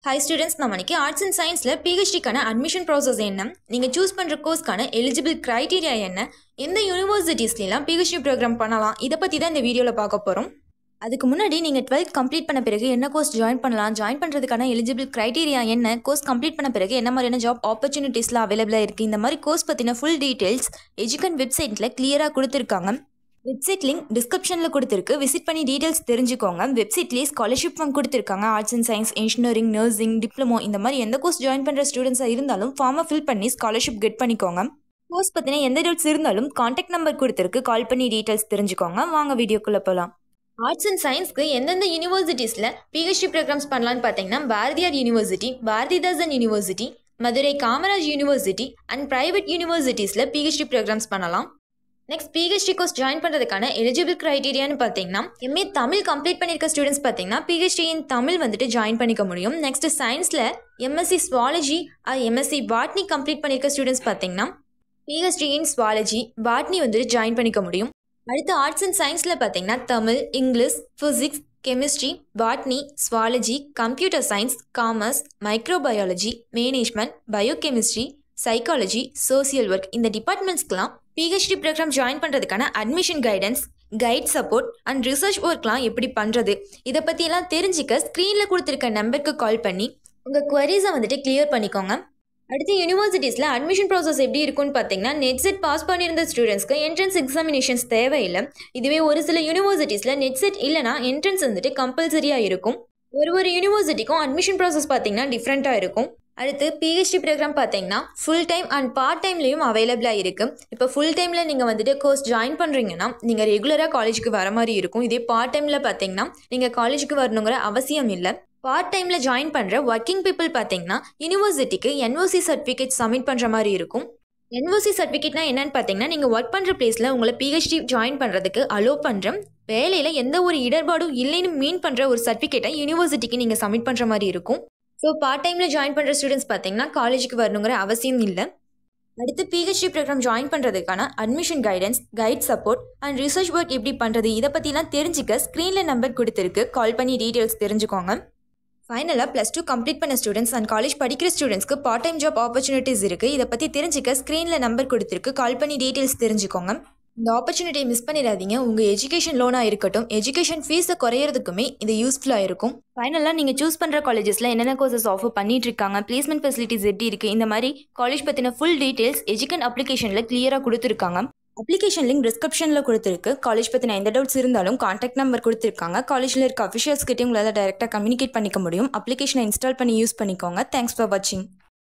Hi students, namaniki Arts and Science la PhD kana admission process enna, neenga choose பண்ற course kana eligible criteria என்ன, எந்த universities ல PhD program பண்ணலாம், இத பத்தி தான் இந்த வீடியோல பார்க்க போறோம். அதுக்கு முன்னாடி நீங்க 12th கம்ப்ளீட் பண்ண பிறகு என்ன கோர்ஸ் ஜாயின் பண்ணலாம், ஜாயின் பண்றதுக்கான எலிஜிபிள் கிரைட்டீரியா என்ன, கோர்ஸ் கம்ப்ளீட் பண்ண பிறகு என்ன மாதிரியான ஜாப் ஆப்பர்ச்சுனிட்டிஸ்லாம் அவைலபிளா இருக்கு, இந்த மாதிரி கோர்ஸ் பத்தின ஃபுல் டீடைல்ஸ் எஜுகன் வெப்சைட்ல கிளியரா கொடுத்திருக்காங்க. வெப்சைட் லிங்க் டிஸ்கிரிப்ஷனில் கொடுத்துருக்கு, விசிட் பண்ணி டீட்டெயில்ஸ் தெரிஞ்சுக்கோங்க. வெப்சைட்லேயே ஸ்காலர்ஷிப் ஃபார்ம் கொடுத்துருக்காங்க. Arts and science, engineering, nursing, diploma இந்த மாதிரி எந்த கோர்ஸ் ஜாயின் பண்ணுற ஸ்டூடெண்ட்ஸாக இருந்தாலும் ஃபார்மை ஃபில் பண்ணி ஸ்காலர்ஷிப் கெட் பண்ணிக்கோங்க. கோர்ஸ் பற்றின எந்த டவுட்ஸ் இருந்தாலும் கான்டாக்ட் நம்பர் கொடுத்துருக்கு, கால் பண்ணி டீட்டெயில்ஸ் தெரிஞ்சுக்கோங்க. வாங்க வீடியோக்குள்ளே போகலாம். ஆர்ட்ஸ் அண்ட் சயின்ஸ்க்கு எந்தெந்த யூனிவர்சிட்டிஸில் பிஹெச்டி ப்ரோக்ராம்ஸ் பண்ணலான்னு பார்த்தீங்கன்னா Bharathiar university, Bharathidasan university, Madurai Kamaraj university and private யூனிவர்சிட்டிஸில் பிஹெச்டி ப்ரோக்ராம்ஸ் பண்ணலாம். நெக்ஸ்ட் பிஹெச்டி கோர்ஸ் ஜாயின் பண்ணுறதுக்கான எலிஜிபிள் கிரைட்டீரியான்னு பார்த்தீங்கன்னா எம்ஏ தமிழ் கம்ப்ளீட் பண்ணியிருக்க ஸ்டூடெண்ட்ஸ் பார்த்தீங்கன்னா பிஹெச்டி இன் தமிழ் ஜாயின் பண்ணிக்க முடியும். நெக்ஸ்ட் சயின்ஸில் MSc zoology MSc botany complete பண்ணியிருக்க ஸ்டூடெண்ட்ஸ் பார்த்தீங்கன்னா PhD in zoology botany join பண்ணிக்க முடியும். அடுத்து ஆர்ட்ஸ் அண்ட் சயின்ஸில் பார்த்தீங்கன்னா Tamil, English, physics, chemistry, botany, zoology, computer science, commerce, microbiology, management, biochemistry, psychology, social work இந்த டிபார்ட்மெண்ட்ஸ்க்கெலாம் பிஹெச்டி ப்ரோக்ராம் ஜாயின் பண்ணுறதுக்கான admission guidance, guide support and research ஒர்க்லாம் எப்படி பண்ணுறது இதை பற்றியெல்லாம் தெரிஞ்சுக்க ஸ்க்ரீனில் கொடுத்துருக்க நம்பருக்கு கால் பண்ணி உங்கள் குவரிஸை கிளியர் பண்ணிக்கோங்க. அடுத்து யூனிவர்சிட்டிஸில் அட்மிஷன் ப்ராசஸ் எப்படி இருக்குன்னு பார்த்தீங்கன்னா நெட் செட் பாஸ் பண்ணியிருந்த ஸ்டூடெண்ட்ஸ்க்கு என்ட்ரன்ஸ் எக்ஸாமினேஷன்ஸ் தேவையில்லை. இதுவே ஒரு சில யூனிவர்சிட்டிஸில் நெட் செட் இல்லைனா என்ட்ரன்ஸ் கம்பல்சரியாக இருக்கும். ஒரு யூனிவர்சிட்டிக்கும் அட்மிஷன் ப்ராசஸ் பார்த்தீங்கன்னா டிஃப்ரெண்ட்டாக இருக்கும். அடுத்து பிஹெச்டி ப்ரோக்ராம் பார்த்தீங்கன்னா ஃபுல் டைம் அண்ட் பார்ட் டைம்லேயும் அவைலபிளாக இருக்குது. இப்போ ஃபுல் டைமில் நீங்கள் கோர்ஸ் ஜாயின் பண்ணுறீங்கன்னா நீங்கள் ரெகுலராக காலேஜுக்கு வர மாதிரி இருக்கும். இதே பார்ட் டைமில் பார்த்தீங்கன்னா நீங்கள் காலேஜுக்கு வரணுங்கிற அவசியம் இல்லை. பார்ட் டைமில் ஜாயின் பண்ணுற ஒர்க்கிங் பீப்புள் பார்த்தீங்கன்னா யூனிவர்சிட்டிக்கு என்ஓசி சர்டிஃபிகேட் சப்மிட் பண்ணுற மாதிரி இருக்கும். என்ஓசி சர்டிஃபிகேட்னா என்னன்னு பார்த்தீங்கன்னா நீங்கள் ஒர்க் பண்ணுற பிளேஸில் உங்களை பிஹெச்டி ஜாயின் பண்ணுறதுக்கு அலோவ் பண்ணுற வேலையில் எந்த ஒரு இடர்பாடும் இல்லைன்னு மீன் பண்ணுற ஒரு சர்டிஃபிகேட்டை யூனிவர்சிட்டிக்கு நீங்கள் சப்மிட் பண்ணுற மாதிரி இருக்கும். ஸோ பார்ட் டைமில் ஜாயின் பண்ணுற ஸ்டூடெண்ட்ஸ் பார்த்தீங்கன்னா காலேஜுக்கு வரணுங்கிற அவசியம் இல்லை. அடுத்து பிஹெச்டி ப்ரோக்ராம் ஜாயின் பண்ணுறதுக்கான admission guidance, guide support and research work எப்படி பண்ணுறது இதை பற்றிலாம் தெரிஞ்சுக்க ஸ்க்ரீனில் நம்பர் கொடுத்துருக்கு, கால் பண்ணி டீட்டெயில்ஸ் தெரிஞ்சுக்கோங்க. ஃபைனலாக +2 கம்ப்ளீட் பண்ண ஸ்டூடெண்ட்ஸ் அண்ட் காலேஜ் படிக்கிற ஸ்டூடெண்ட்ஸ்க்கு பார்ட் டைம் ஜாப் ஆப்பர்ச்சுனிட்டிஸ் இருக்குது. இதை பற்றி தெரிஞ்சுக்க ஸ்க்ரீனில் நம்பர் கொடுத்துருக்கு, கால் பண்ணி டீட்டெயில்ஸ் தெரிஞ்சுக்கோங்க. இந்த ஆப்பர்ச்சுனிட்டியை மிஸ் பண்ணிடாதீங்க. உங்கள் எஜுகேஷன் லோனாக இருக்கட்டும், எஜுகேஷன் ஃபீஸை குறையிறதுக்குமே இது யூஸ்ஃபுல்லாக இருக்கும். ஃபைனலாக நீங்கள் சூஸ் பண்ணுற காலேஜஸில் என்னென்ன கோர்சஸ் ஆஃபர் பண்ணிட்டு இருக்காங்க, பிளேஸ்மெண்ட் ஃபெசிலிட்டிஸ் எப்படி இருக்குது, இந்த மாதிரி காலேஜ் பற்றின ஃபுல் டீட்டெயில்ஸ் எஜுகன் அப்ளிகேஷனில் கிளியராக கொடுத்துருக்காங்க. அப்ளிகேஷன் லிங்க் டிஸ்கிரிப்ஷனில் கொடுத்துருக்கு. காலேஜ் பற்றின எந்த டவுட்ஸ் இருந்தாலும் கான்டாக்ட் நம்பர் கொடுத்துருக்காங்க. காலேஜில் இருக்க அஃபிஷியல்ஸ் கிட்டே உங்களால் டைரெக்டாக கம்யூனிகேட் பண்ணிக்க முடியும். அப்ளிகேஷனை இன்ஸ்டால் பண்ணி யூஸ் பண்ணிக்கோங்க. தேங்க்ஸ் ஃபார் வாட்சிங்.